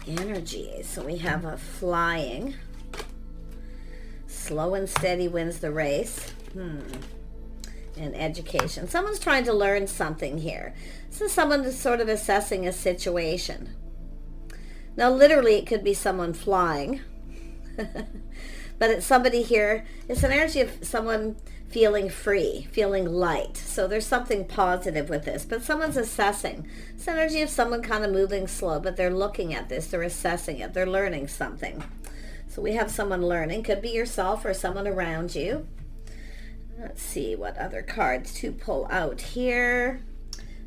energy. So we have a flying. Slow and steady wins the race. And education. Someone's trying to learn something here. This is someone that's sort of assessing a situation. Now, literally, it could be someone flying. But it's somebody here. It's an energy of someone feeling free, feeling light. So there's something positive with this. But someone's assessing. It's energy of someone kind of moving slow, but they're looking at this. They're assessing it. They're learning something. So we have someone learning. Could be yourself or someone around you. Let's see what other cards to pull out here.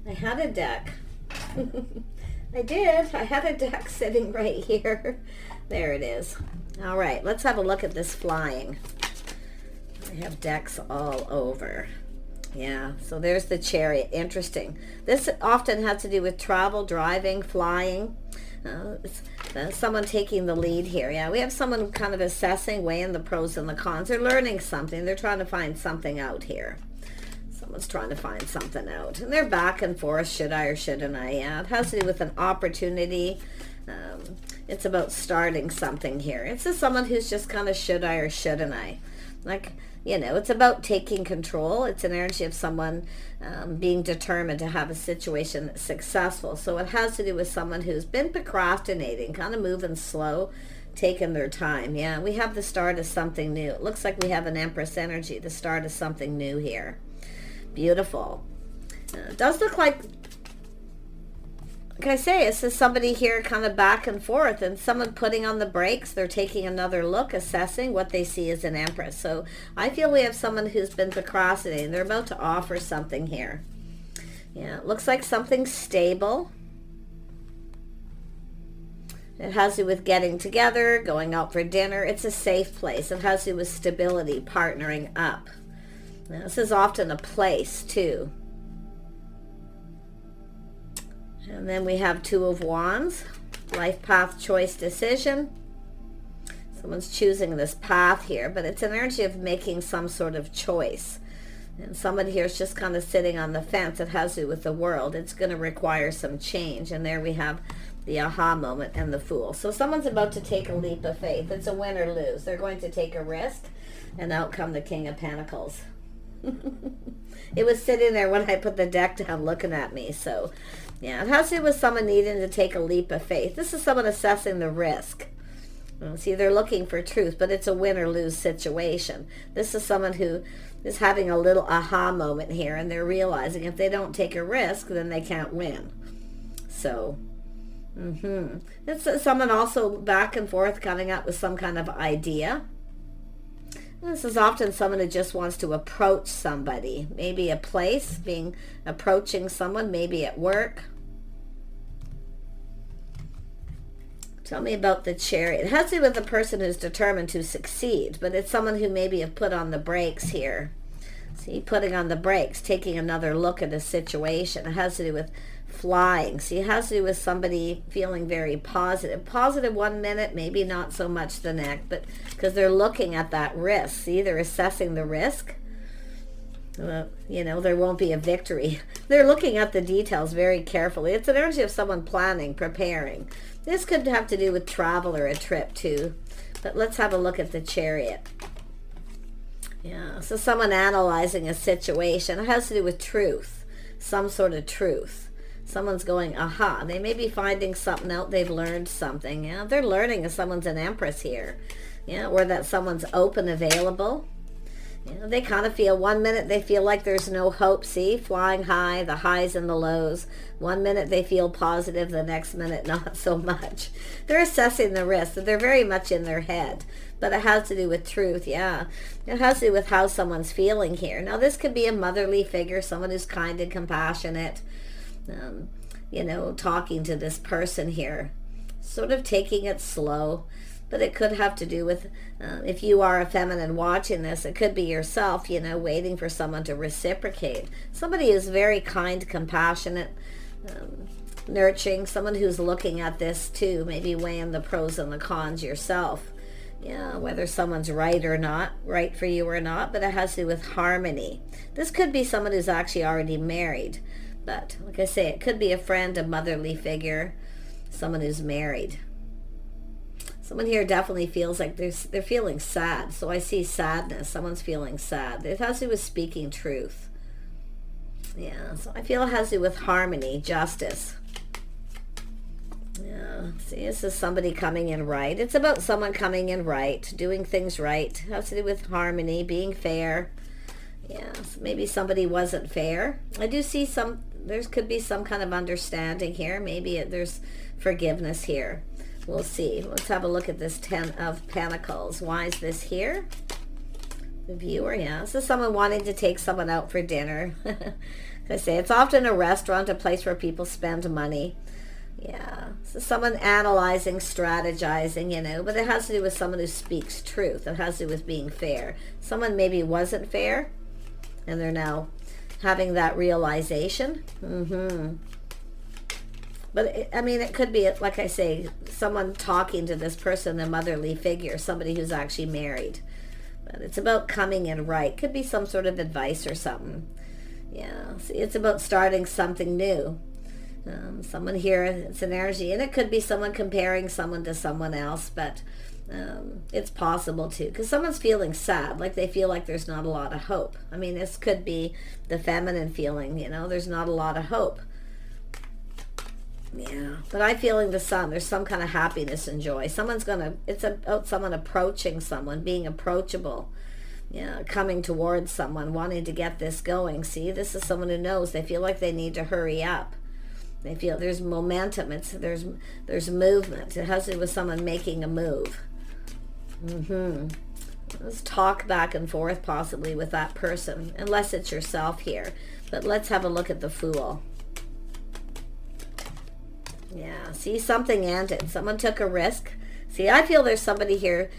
I had a deck. I did. I had a deck sitting right here. There it is. All right, let's have a look at this flying. I have decks all over. Yeah, so there's the Chariot. Interesting. This often has to do with travel, driving, flying. Someone taking the lead here. Yeah, we have someone kind of assessing, weighing the pros and the cons. They're learning something. They're trying to find something out here. Someone's trying to find something out. And they're back and forth. Should I or shouldn't I? Yeah, it has to do with an opportunity. It's about starting something here. It's just someone who's just kind of should I or shouldn't I? Like, you know, it's about taking control. It's an energy of someone being determined to have a situation that's successful. So it has to do with someone who's been procrastinating, kind of moving slow, taking their time. Yeah, we have the start of something new. It looks like we have an Empress energy, the start of something new here. Beautiful. It does look like I say, it's just somebody here kind of back and forth, and someone putting on the brakes. They're taking another look, assessing what they see as an Empress. So I feel we have someone who's been procrastinating. They're about to offer something here. Yeah, it looks like something stable. It has to do with getting together, going out for dinner. It's a safe place. It has to do with stability, partnering up. Now, this is often a place, too. And then we have Two of Wands, life path, choice, decision. Someone's choosing this path here, but it's an energy of making some sort of choice. And someone here is just kind of sitting on the fence. It has to do with the world. It's going to require some change. And there we have the aha moment and the Fool. So someone's about to take a leap of faith. It's a win or lose. They're going to take a risk, and out come the King of Pentacles. It was sitting there when I put the deck down looking at me. So yeah, it has to do with someone needing to take a leap of faith. This is someone assessing the risk. See, they're looking for truth, but it's a win or lose situation. This is someone who is having a little aha moment here, and they're realizing if they don't take a risk, then they can't win. So, it's someone also back and forth coming up with some kind of idea. This is often someone who just wants to approach somebody. Maybe a place, approaching someone, maybe at work. Tell me about the Chariot. It has to do with a person who's determined to succeed, but it's someone who maybe have put on the brakes here. See, putting on the brakes, taking another look at a situation. It has to do with flying. See, it has to do with somebody feeling very positive. Positive 1 minute, maybe not so much the next, but because they're looking at that risk. See, they're assessing the risk. You know, there won't be a victory. They're looking at the details very carefully. It's an energy of someone planning, preparing. This could have to do with travel or a trip too. But let's have a look at the Chariot. Yeah, so someone analyzing a situation. It has to do with truth, some sort of truth. Someone's going, aha. They may be finding something out. They've learned something. Yeah, they're learning if someone's an Empress here. Yeah, or that someone's open, available. You know, they kind of feel 1 minute they feel like there's no hope. See, flying high, the highs and the lows. 1 minute they feel positive, the next minute not so much. They're assessing the risk. They're very much in their head. But it has to do with truth, yeah. It has to do with how someone's feeling here. Now, this could be a motherly figure, someone who's kind and compassionate. You know, talking to this person here. Sort of taking it slow. But it could have to do with, if you are a feminine watching this, it could be yourself, you know, waiting for someone to reciprocate. Somebody who's very kind, compassionate, nurturing. Someone who's looking at this too, maybe weighing the pros and the cons yourself. Yeah, whether someone's right or not, right for you or not, but it has to do with harmony. This could be someone who's actually already married. But like I say, it could be a friend, a motherly figure, someone who's married. Someone here definitely feels like they're feeling sad. So I see sadness. Someone's feeling sad. It has to do with speaking truth. Yeah, so I feel it has to do with harmony, justice. Yeah, see, this is somebody coming in right. It's about someone coming in right, doing things right. It has to do with harmony, being fair. Yeah, so maybe somebody wasn't fair. I do see there could be some kind of understanding here. Maybe there's forgiveness here. We'll see. Let's have a look at this 10 of Pentacles. Why is this here? The viewer, yeah. This is someone wanting to take someone out for dinner. I say it's often a restaurant, a place where people spend money. Yeah. So someone analyzing, strategizing, you know, but it has to do with someone who speaks truth. It has to do with being fair. Someone maybe wasn't fair, and they're now having that realization. But I mean, it could be, like I say, someone talking to this person, a motherly figure, somebody who's actually married. But it's about coming in right. Could be some sort of advice or something. Yeah, see, it's about starting something new. Someone here, it's an energy, and it could be someone comparing someone to someone else, but it's possible too, because someone's feeling sad, like they feel like there's not a lot of hope. I mean, this could be the feminine feeling, you know, there's not a lot of hope. Yeah, but I'm feeling the sun. There's some kind of happiness and joy. It's about someone approaching someone, being approachable. Yeah, coming towards someone, wanting to get this going. See, this is someone who knows. They feel like they need to hurry up. They feel there's momentum. There's movement. It has to do with someone making a move. Let's talk back and forth possibly with that person, unless it's yourself here. But let's have a look at the Fool. Yeah, see, something ended. Someone took a risk. See, I feel there's somebody here.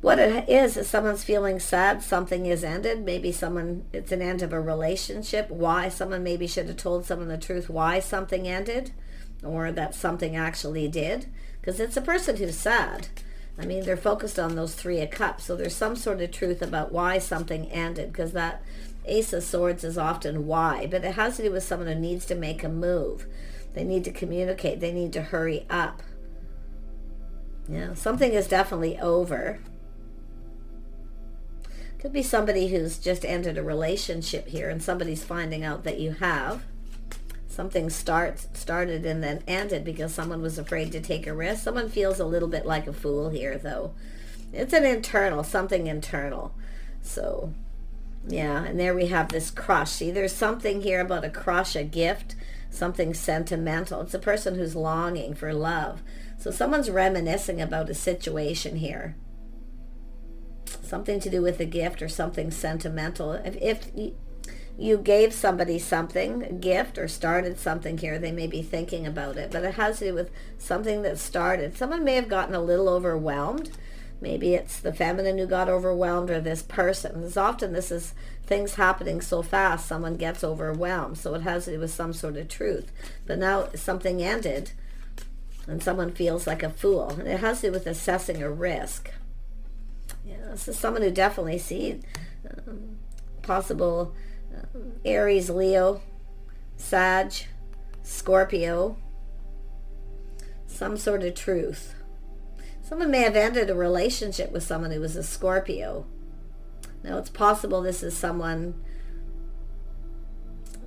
What it is someone's feeling sad. Something is ended. Maybe it's an end of a relationship. Why? Someone maybe should have told someone the truth why something ended, or that something actually did. Because it's a person who's sad. I mean, they're focused on those 3 of Cups. So there's some sort of truth about why something ended, because that Ace of Swords is often why, but it has to do with someone who needs to make a move. They need to communicate. They need to hurry up. Yeah, something is definitely over. Could be somebody who's just ended a relationship here, and somebody's finding out that you have. Something started and then ended because someone was afraid to take a risk. Someone feels a little bit like a fool here, though. It's an internal, something internal. So yeah, and there we have this crush. See, there's something here about a crush, a gift, something sentimental. It's a person who's longing for love. So someone's reminiscing about a situation here. Something to do with a gift or something sentimental. If you gave somebody something, a gift, or started something here, they may be thinking about it. But it has to do with something that started. Someone may have gotten a little overwhelmed. Maybe it's the feminine who got overwhelmed, or this person. As often this is things happening so fast, someone gets overwhelmed. So it has to do with some sort of truth. But now something ended, and someone feels like a fool. And it has to do with assessing a risk. Yeah, this is someone who definitely sees possible Aries, Leo, Sag, Scorpio. Some sort of truth. Someone may have ended a relationship with someone who was a Scorpio. Now, it's possible this is someone,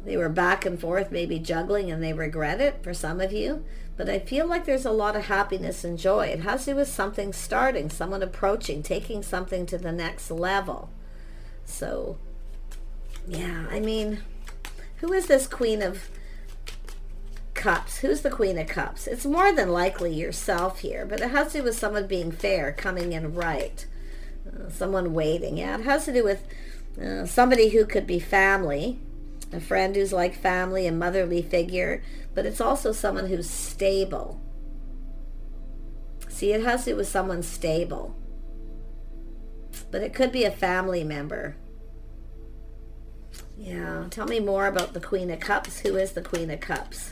they were back and forth, maybe juggling, and they regret it for some of you. But I feel like there's a lot of happiness and joy. It has to do with something starting, someone approaching, taking something to the next level. So, yeah, I mean, who is this Queen of Cups? Who's the Queen of Cups? It's more than likely yourself here, but it has to do with someone being fair, coming in right, someone waiting. Yeah, it has to do with somebody who could be family, a friend who's like family, a motherly figure, but it's also someone who's stable. See, it has to do with someone stable, but it could be a family member. Yeah, tell me more about the Queen of Cups. Who is the Queen of Cups?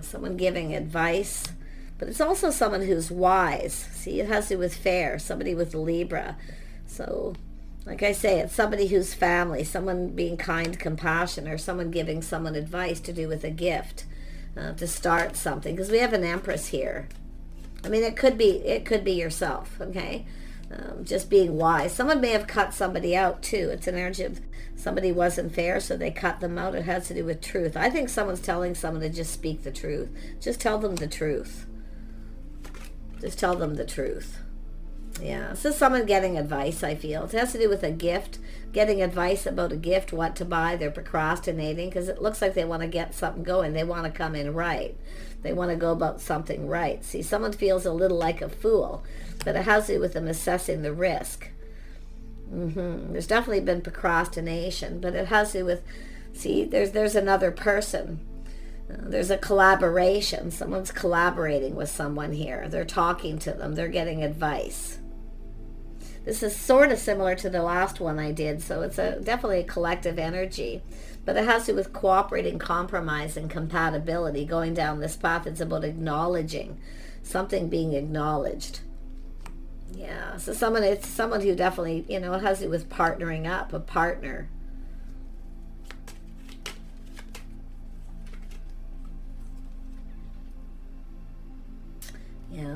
Someone giving advice, but it's also someone who's wise. See, it has to do with fair, somebody with Libra. So Like I say, it's somebody who's family, someone being kind, compassionate, or someone giving someone advice to do with a gift, to start something. Because we have an Empress here. I mean, it could be yourself, okay? Just being wise. Someone may have cut somebody out too. It's an energy of somebody wasn't fair, so they cut them out. It has to do with truth. I think someone's telling someone to just speak the truth. Just tell them the truth. Just tell them the truth. Yeah, so someone getting advice, I feel. It has to do with a gift, getting advice about a gift, what to buy. They're procrastinating because it looks like they want to get something going. They want to come in right. They want to go about something right. See, someone feels a little like a fool, but it has to do with them assessing the risk. There's definitely been procrastination, but it has to do with, see, there's another person. There's a collaboration. Someone's collaborating with someone here. They're talking to them. They're getting advice. This is sort of similar to the last one I did, so it's definitely a collective energy. But it has to do with cooperating, compromise, and compatibility. Going down this path, it's about acknowledging something being acknowledged. Yeah, so it's someone who definitely, it has to do with partnering up, a partner.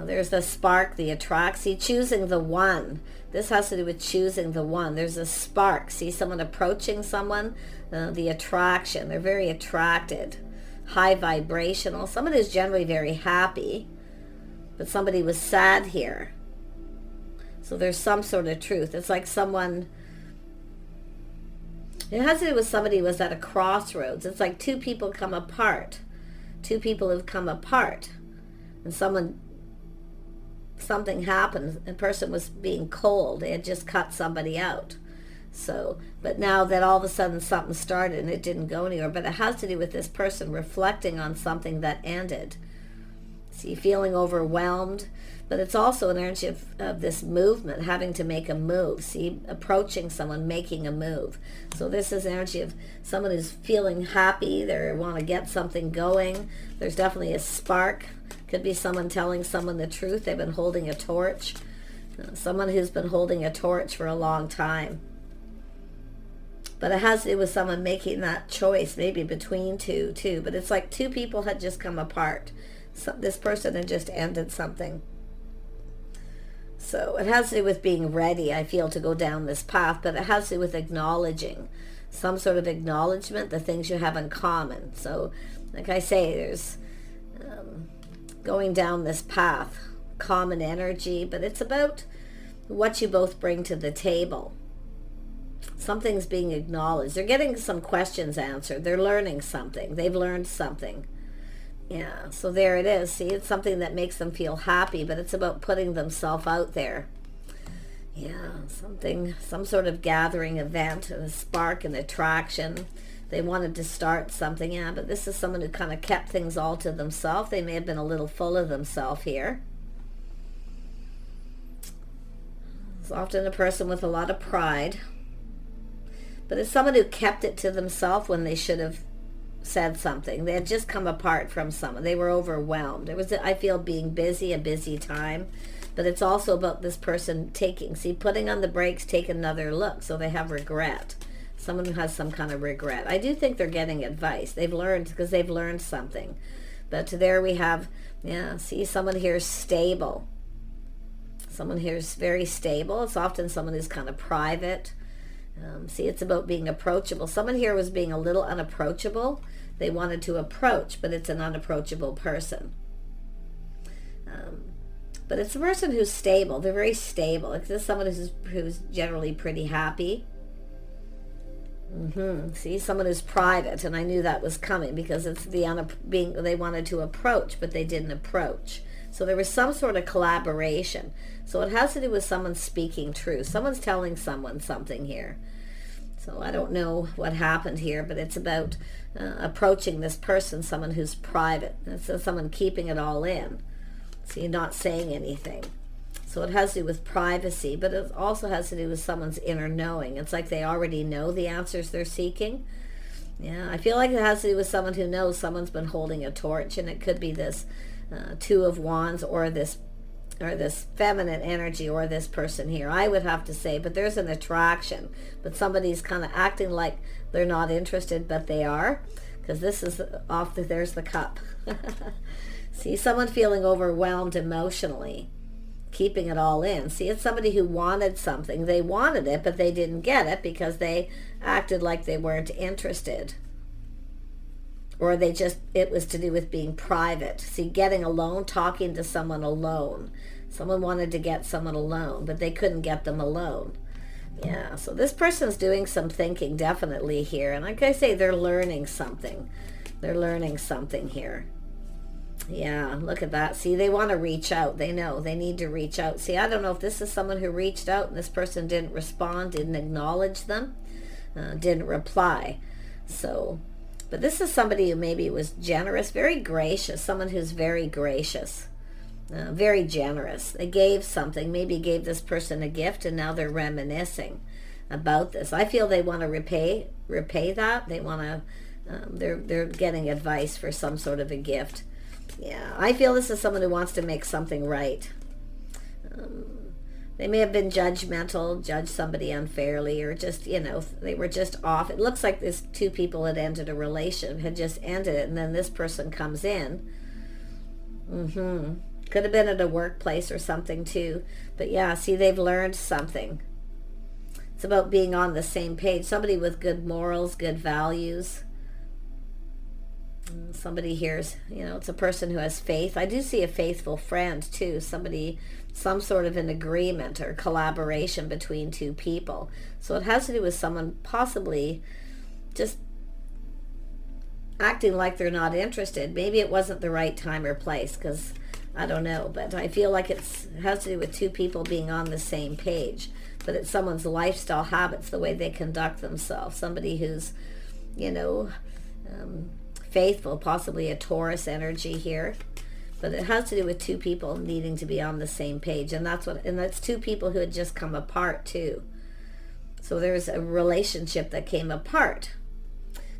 There's the spark, the attract. See, choosing the one. This has to do with choosing the one. There's a spark. See, someone approaching someone, the attraction. They're very attracted, high vibrational. Someone is generally very happy, but somebody was sad here. So there's some sort of truth. It's like someone, it has to do with somebody who was at a crossroads. It's like two people come apart. Two people have come apart. And something happened. A person was being cold. They had just cut somebody out. So, but now that all of a sudden something started and it didn't go anywhere. But it has to do with this person reflecting on something that ended. See, feeling overwhelmed. But it's also an energy of this movement, having to make a move. See, approaching someone, making a move. So this is energy of someone who's feeling happy. They want to get something going. There's definitely a spark. Could be someone telling someone the truth. They've been holding a torch. Someone who's been holding a torch for a long time. But it has to do with someone making that choice, maybe between two, too. But it's like two people had just come apart. So this person had just ended something. So it has to do with being ready, I feel, to go down this path, but it has to do with acknowledging, some sort of acknowledgement, the things you have in common. So, like I say, there's going down this path, common energy, but it's about what you both bring to the table. Something's being acknowledged. They're getting some questions answered. They're learning something. They've learned something. Yeah, so there it is. See, it's something that makes them feel happy, but it's about putting themselves out there. Yeah, some sort of gathering event, a spark, an attraction. They wanted to start something, yeah, but this is someone who kind of kept things all to themselves. They may have been a little full of themselves here. It's often a person with a lot of pride, but it's someone who kept it to themselves when they should have said something. They had just come apart from someone. They were overwhelmed. It was, I feel, being busy, a busy time. But it's also about this person putting on the brakes, take another look. So they have regret. Someone who has some kind of regret. I do think they're getting advice. They've learned, because they've learned something. But there we have, see, someone here is stable. Someone here is very stable. It's often someone who's kind of private. See, it's about being approachable. Someone here was being a little unapproachable. They wanted to approach, but it's an unapproachable person. But it's a person who's stable. They're very stable. It's just someone who's generally pretty happy. See, someone who's private, and I knew that was coming because it's they wanted to approach, but they didn't approach. So there was some sort of collaboration. So it has to do with someone speaking truth. Someone's telling someone something here. So I don't know what happened here, but it's about approaching this person, someone who's private. It's someone keeping it all in. So you're not saying anything. So it has to do with privacy, but it also has to do with someone's inner knowing. It's like they already know the answers they're seeking. Yeah, I feel like it has to do with someone who knows someone's been holding a torch, and it could be this Two of Wands or this or this feminine energy, or this person here, I would have to say. But there's an attraction, but somebody's kind of acting like they're not interested, but they are, because this is off there's the cup. See, someone feeling overwhelmed emotionally, keeping it all in. See, it's somebody who wanted something. They wanted it, but they didn't get it because they acted like they weren't interested. Or it was to do with being private. See, getting alone, talking to someone alone. Someone wanted to get someone alone, but they couldn't get them alone. Yeah, so this person's doing some thinking definitely here. And like I say, they're learning something. They're learning something here. Yeah, look at that. See, they want to reach out. They know they need to reach out. See, I don't know if this is someone who reached out and this person didn't respond, didn't acknowledge them, didn't reply. So, but this is somebody who maybe was generous, very gracious, someone who's very gracious, very generous. They gave something, maybe gave this person a gift, and now they're reminiscing about this. I feel they want to repay that. They want to, they're getting advice for some sort of a gift. Yeah, I feel this is someone who wants to make something right. They may have been judgmental, judged somebody unfairly, or just, they were just off. It looks like this two people had ended a relation, had just ended it, and then this person comes in. Could have been at a workplace or something too. But yeah, see, they've learned something. It's about being on the same page. Somebody with good morals, good values. Somebody here's, it's a person who has faith. I do see a faithful friend too. Somebody, some sort of an agreement or collaboration between two people. So it has to do with someone possibly just acting like they're not interested. Maybe it wasn't the right time or place, because I don't know. But I feel like it has to do with two people being on the same page. But it's someone's lifestyle habits, the way they conduct themselves. Somebody who's, faithful, possibly a Taurus energy here, but it has to do with two people needing to be on the same page, and that's two people who had just come apart too. So there's a relationship that came apart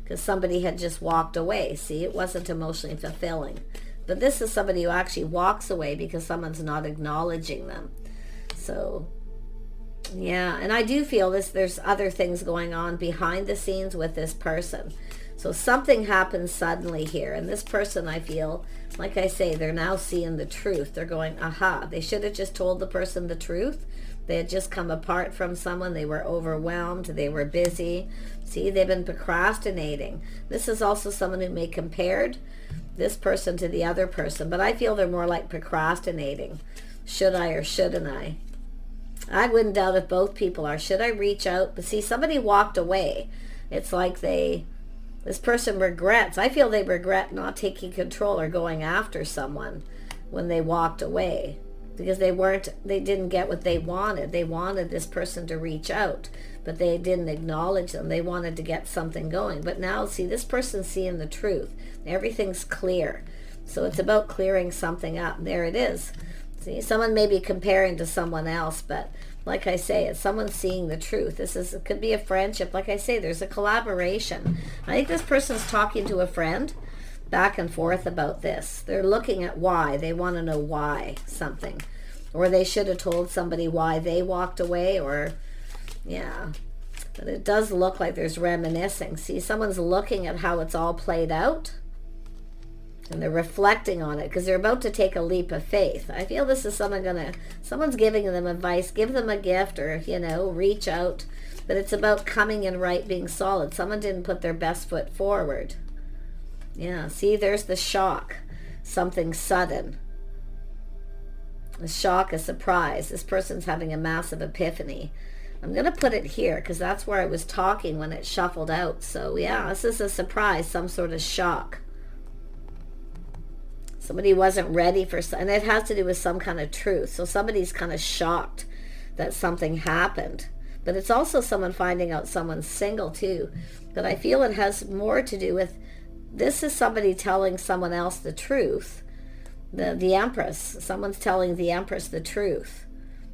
because somebody had just walked away. See, it wasn't emotionally fulfilling, but this is somebody who actually walks away because someone's not acknowledging them. So yeah, and I do feel there's other things going on behind the scenes with this person. So something happens suddenly here. And this person, I feel, like I say, they're now seeing the truth. They're going, aha, they should have just told the person the truth. They had just come apart from someone. They were overwhelmed. They were busy. See, they've been procrastinating. This is also someone who may compared this person to the other person. But I feel they're more like procrastinating. Should I or shouldn't I? I wouldn't doubt if both people are. Should I reach out? But see, somebody walked away. It's like this person regrets. I feel they regret not taking control or going after someone when they walked away, because they didn't get what they wanted. They wanted this person to reach out, but they didn't acknowledge them. They wanted to get something going. But now, see, this person's seeing the truth. Everything's clear. So it's about clearing something up. There it is. See, someone may be comparing to someone else, but like I say, it's someone seeing the truth. It could be a friendship. Like I say, there's a collaboration. I think this person's talking to a friend back and forth about this. They're looking at why. They want to know why something. Or they should have told somebody why they walked away, or, yeah. But it does look like there's reminiscing. See, someone's looking at how it's all played out. And they're reflecting on it because they're about to take a leap of faith. I feel this is someone's giving them advice, give them a gift, or, reach out. But it's about coming in right, being solid. Someone didn't put their best foot forward. Yeah, see, there's the shock. Something sudden. A shock, a surprise. This person's having a massive epiphany. I'm going to put it here because that's where I was talking when it shuffled out. So, yeah, this is a surprise, some sort of shock. Somebody wasn't ready for, and it has to do with some kind of truth. So somebody's kind of shocked that something happened. But it's also someone finding out someone's single too. But I feel it has more to do with, this is somebody telling someone else the truth. The Empress, someone's telling the Empress the truth.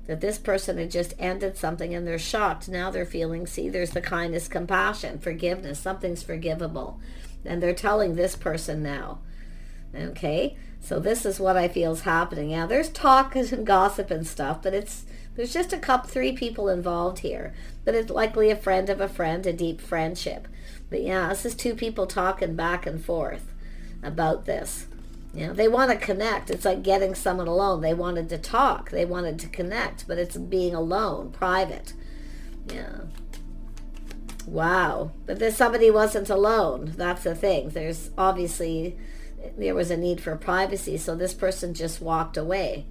That this person had just ended something and they're shocked. Now they're feeling, see, there's the kindness, compassion, forgiveness. Something's forgivable. And they're telling this person now. Okay, so this is what I feel is happening. Yeah, there's talk and gossip and stuff, but there's just three people involved here. But it's likely a friend of a friend, a deep friendship. But yeah, this is two people talking back and forth about this. You know, they want to connect. It's like getting someone alone. They wanted to talk. They wanted to connect, but it's being alone, private. Yeah. Wow. But somebody wasn't alone. That's the thing. There's obviously, there was a need for privacy, so this person just walked away.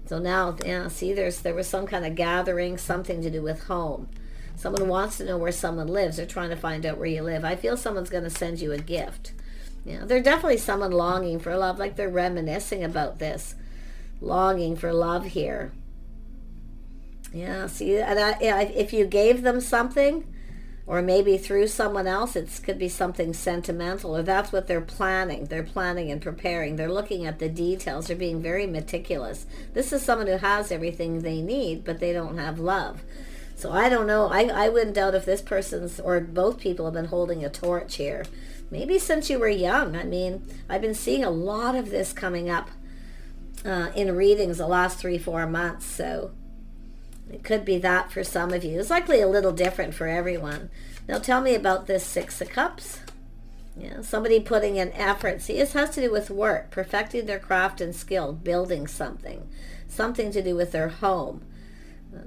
So now, yeah, see, there was some kind of gathering, something to do with home. Someone wants to know where someone lives. They're trying to find out where you live. I feel someone's going to send you a gift. Yeah, they're definitely someone longing for love, like they're reminiscing about this, longing for love here. Yeah, see, and if you gave them something, or maybe through someone else, it could be something sentimental, or that's what they're planning. They're planning and preparing. They're looking at the details. They're being very meticulous. This is someone who has everything they need, but they don't have love. So I don't know. I wouldn't doubt if this person's, or both people have been holding a torch here. Maybe since you were young. I mean, I've been seeing a lot of this coming up in readings the last 3-4 months. So it could be that for some of you. It's likely a little different for everyone. Now tell me about this Six of Cups. Yeah, somebody putting in effort. See, this has to do with work, perfecting their craft and skill, building something. Something to do with their home.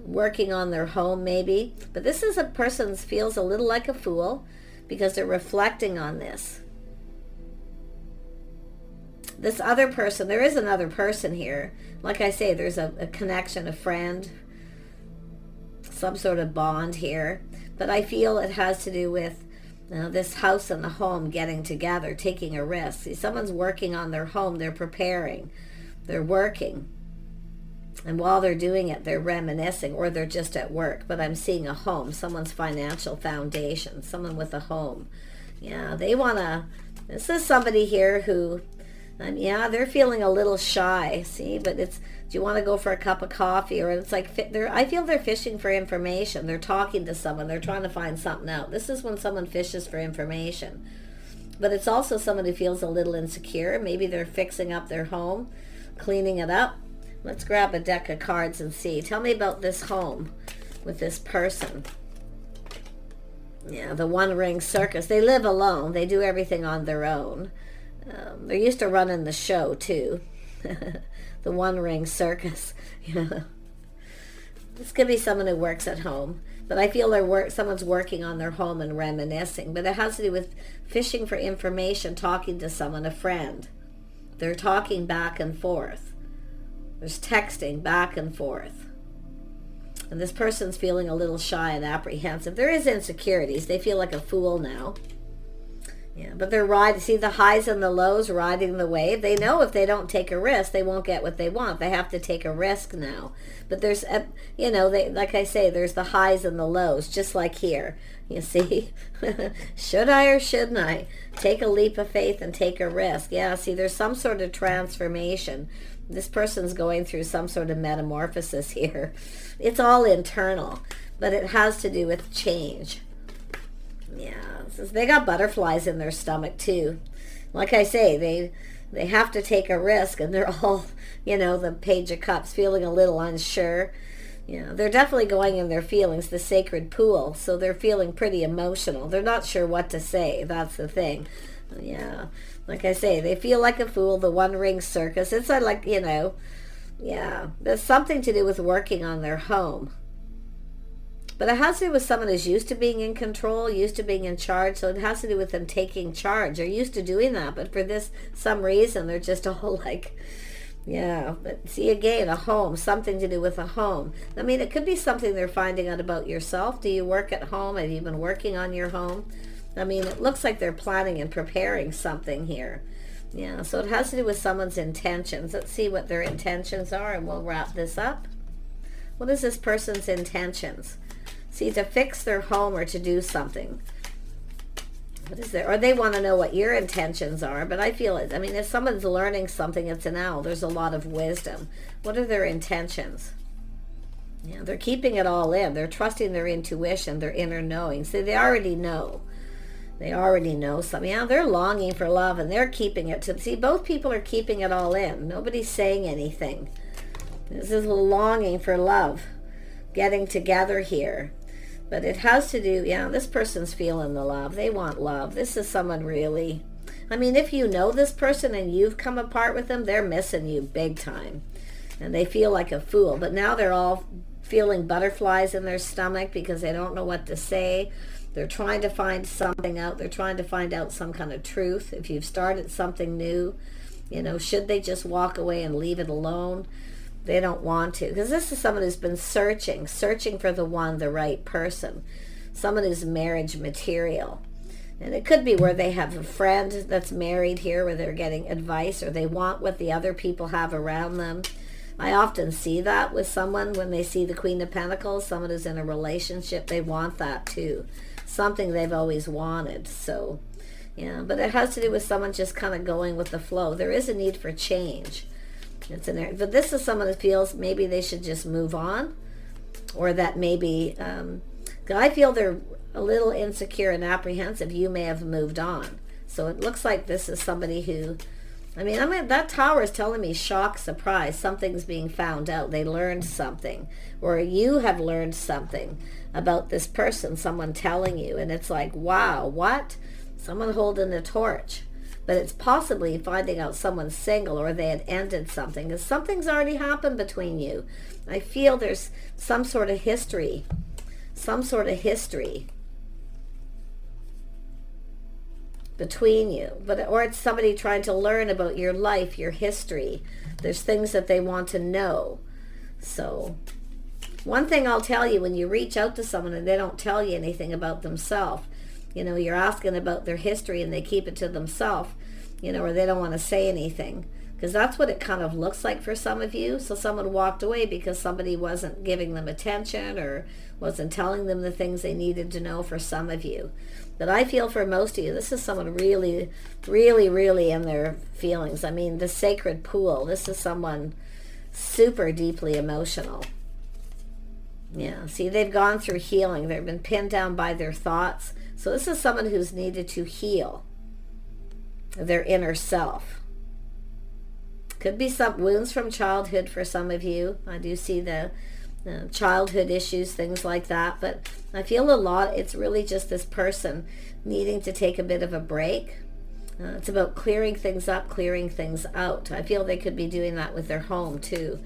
Working on their home maybe. But this is a person who feels a little like a fool because they're reflecting on this. This other person, there is another person here. Like I say, there's a connection, a friend, some sort of bond here. But I feel it has to do with this house and the home getting together, taking a risk. See, someone's working on their home. They're preparing. They're working. And while they're doing it, they're reminiscing, or they're just at work. But I'm seeing a home, someone's financial foundation, someone with a home. Yeah, they want to, this is somebody here who, yeah, they're feeling a little shy, see? But it's, do you want to go for a cup of coffee? Or it's like, I feel they're fishing for information. They're talking to someone. They're trying to find something out. This is when someone fishes for information. But it's also someone who feels a little insecure. Maybe they're fixing up their home, cleaning it up. Let's grab a deck of cards and see. Tell me about this home with this person. Yeah, the One Ring Circus. They live alone. They do everything on their own. They're used to running the show, too. The One Ring Circus. Yeah. This could be someone who works at home. But I feel someone's working on their home and reminiscing. But it has to do with fishing for information, talking to someone, a friend. They're talking back and forth. There's texting back and forth. And this person's feeling a little shy and apprehensive. There is insecurities. They feel like a fool now. Yeah, but they're riding, see the highs and the lows, riding the wave. They know if they don't take a risk, they won't get what they want. They have to take a risk now. But there's, like I say, there's the highs and the lows, just like here. You see? Should I or shouldn't I? Take a leap of faith and take a risk. Yeah, see, there's some sort of transformation. This person's going through some sort of metamorphosis here. It's all internal, but it has to do with change. Yeah, they got butterflies in their stomach too. Like I say, they have to take a risk, and they're all, the Page of Cups, feeling a little unsure. Yeah, they're definitely going in their feelings, the sacred pool, so they're feeling pretty emotional. They're not sure what to say. That's the thing. Yeah, like I say, they feel like a fool, the One Ring Circus. It's like, yeah, there's something to do with working on their home. But it has to do with someone who's used to being in control, used to being in charge, so it has to do with them taking charge. They're used to doing that, but for some reason, they're just all like, yeah. But see, again, a home, something to do with a home. I mean, it could be something they're finding out about yourself. Do you work at home? Have you been working on your home? I mean, it looks like they're planning and preparing something here. Yeah, so it has to do with someone's intentions. Let's see what their intentions are, and we'll wrap this up. What is this person's intentions? See, to fix their home or to do something. What is there? Or they want to know what your intentions are, but I feel it. I mean, if someone's learning something, it's an owl. There's a lot of wisdom. What are their intentions? Yeah, they're keeping it all in. They're trusting their intuition, their inner knowing. See, they already know. They already know something. Yeah, they're longing for love, and they're keeping it to... See, both people are keeping it all in. Nobody's saying anything. This is longing for love, getting together here. But it has to do... Yeah, this person's feeling the love. They want love. This is someone really... I mean, if you know this person and you've come apart with them, they're missing you big time. And they feel like a fool. But now they're all feeling butterflies in their stomach because they don't know what to say. They're trying to find something out. They're trying to find out some kind of truth. If you've started something new, you know, should they just walk away and leave it alone? They don't want to. Because this is someone who's been searching for the one, the right person. Someone who's marriage material. And it could be where they have a friend that's married here, where they're getting advice, or they want what the other people have around them. I often see that with someone when they see the Queen of Pentacles, someone who's in a relationship, they want that too. Something they've always wanted. So, yeah, but it has to do with someone just kind of going with the flow. There is a need for change. It's an area, but this is someone that feels maybe they should just move on, or that maybe, I feel they're a little insecure and apprehensive. You may have moved on. So it looks like this is somebody who, I mean, that tower is telling me shock, surprise. Something's being found out. They learned something, or you have learned something about this person, someone telling you, and it's like, wow, what? Someone holding a torch. But it's possibly finding out someone's single, or they had ended something, because something's already happened between you. I feel there's some sort of history, between you, or it's somebody trying to learn about your life, your history. There's things that they want to know. So one thing I'll tell you, when you reach out to someone and they don't tell you anything about themselves, you know, you're asking about their history and they keep it to themselves, you know, or they don't want to say anything, because that's what it kind of looks like for some of you. So someone walked away because somebody wasn't giving them attention or wasn't telling them the things they needed to know for some of you. But I feel for most of you, this is someone really, really, really in their feelings. I mean, the sacred pool. This is someone super deeply emotional. Yeah, see, they've gone through healing. They've been pinned down by their thoughts. So this is someone who's needed to heal their inner self. Could be some wounds from childhood for some of you. I do see the childhood issues, things like that. But I feel a lot, it's really just this person needing to take a bit of a break. It's about clearing things up, clearing things out. I feel they could be doing that with their home too,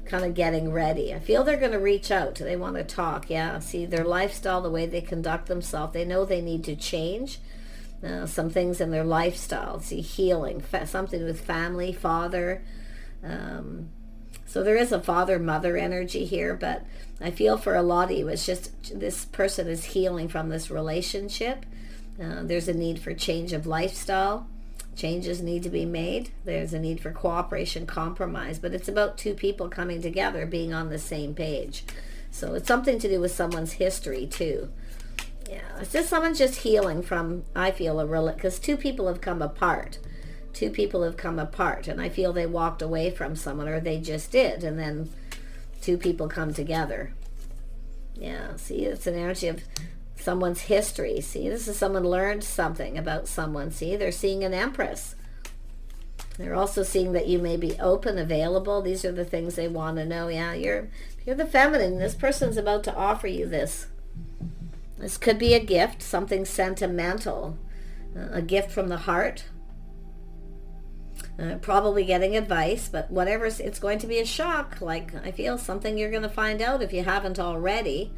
kind of getting ready. I feel they're going to reach out. They want to talk. Yeah, see, their lifestyle, the way they conduct themselves, they know they need to change some things in their lifestyle. See, healing, something with family, father. So there is a father-mother energy here, but I feel for a lot of you, it's just this person is healing from this relationship. There's a need for change of lifestyle. Changes need to be made. There's a need for cooperation, compromise, but it's about two people coming together, being on the same page. So it's something to do with someone's history too. Yeah, it's just someone just healing from, I feel, because two people have come apart. Two people have come apart, and I feel they walked away from someone, or they just did, and then two people come together. Yeah, see, it's an energy of someone's history. See, this is someone learned something about someone. See, they're seeing an Empress. They're also seeing that you may be open, available. These are the things they want to know. Yeah, you're the feminine. This person's about to offer you this. This could be a gift, something sentimental, a gift from the heart. Probably getting advice, but whatever, it's going to be a shock. Like, I feel something you're going to find out if you haven't already.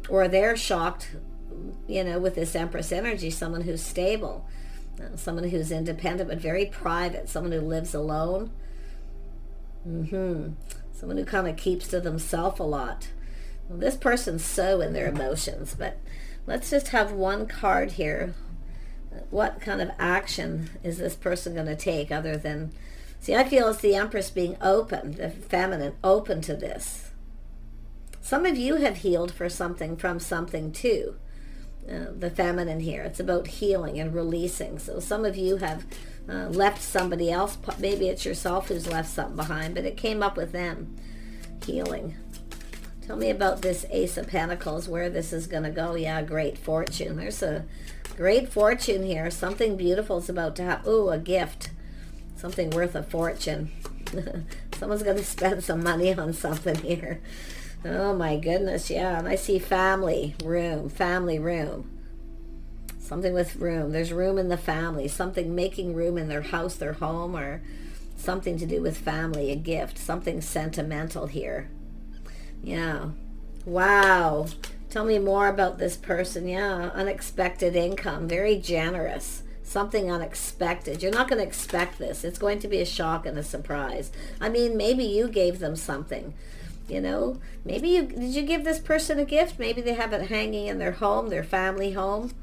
Or they're shocked, you know, with this Empress energy, someone who's stable, someone who's independent but very private, someone who lives alone. Someone who kind of keeps to themselves a lot. Well, this person's so in their emotions, but let's just have one card here. What kind of action is this person going to take other than... See, I feel it's the Empress being open, the feminine, open to this. Some of you have healed from something too. The feminine here. It's about healing and releasing. So some of you have left somebody else. Maybe it's yourself who's left something behind, but it came up with them. Healing. Tell me about this Ace of Pentacles, where this is going to go. Yeah, great fortune. There's a great fortune here. Something beautiful is about to happen. Ooh, a gift. Something worth a fortune. Someone's going to spend some money on something here. Oh my goodness, yeah. And I see family room. Something with room. There's room in the family. Something making room in their house, their home, or something to do with family, a gift. Something sentimental here. Yeah. Wow. Tell me more about this person. Yeah. Unexpected income. Very generous. Something unexpected. You're not going to expect this. It's going to be a shock and a surprise. I mean, maybe you gave them something. You know, maybe did you give this person a gift? Maybe they have it hanging in their home, their family home,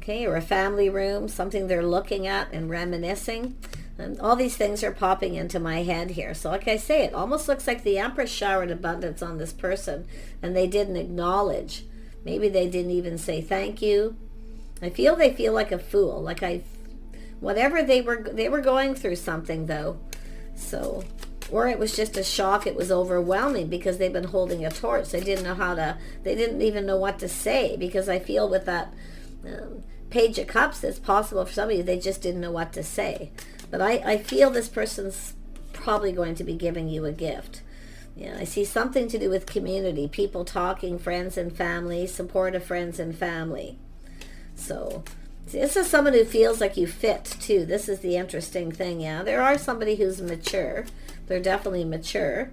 okay, or a family room, something they're looking at and reminiscing. And all these things are popping into my head here. So like I say, it almost looks like the Empress showered abundance on this person, and they didn't acknowledge. Maybe they didn't even say thank you. I feel they feel like a fool, like whatever they were going through something though. So, or it was just a shock. It was overwhelming because they've been holding a torch. They didn't know they didn't even know what to say, because I feel with that Page of Cups, it's possible for somebody they just didn't know what to say. But I feel this person's probably going to be giving you a gift. Yeah, I see something to do with community, people talking, friends and family, support of friends and family. So this is someone who feels like you fit too. This is the interesting thing. Yeah, there are somebody who's mature. They're definitely mature.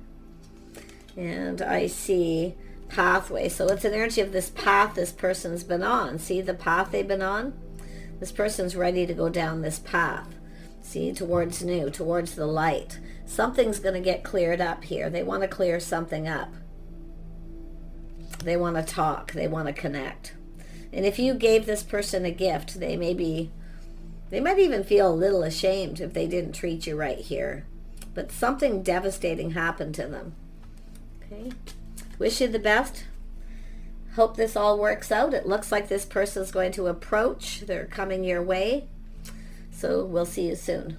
And I see pathway. So it's an energy of this path this person's been on. See the path they've been on? This person's ready to go down this path. See, towards new, towards the light. Something's going to get cleared up here. They want to clear something up. They want to talk. They want to connect. And if you gave this person a gift, they might even feel a little ashamed if they didn't treat you right here. But something devastating happened to them. Okay. Wish you the best. Hope this all works out. It looks like this person is going to approach. They're coming your way. So we'll see you soon.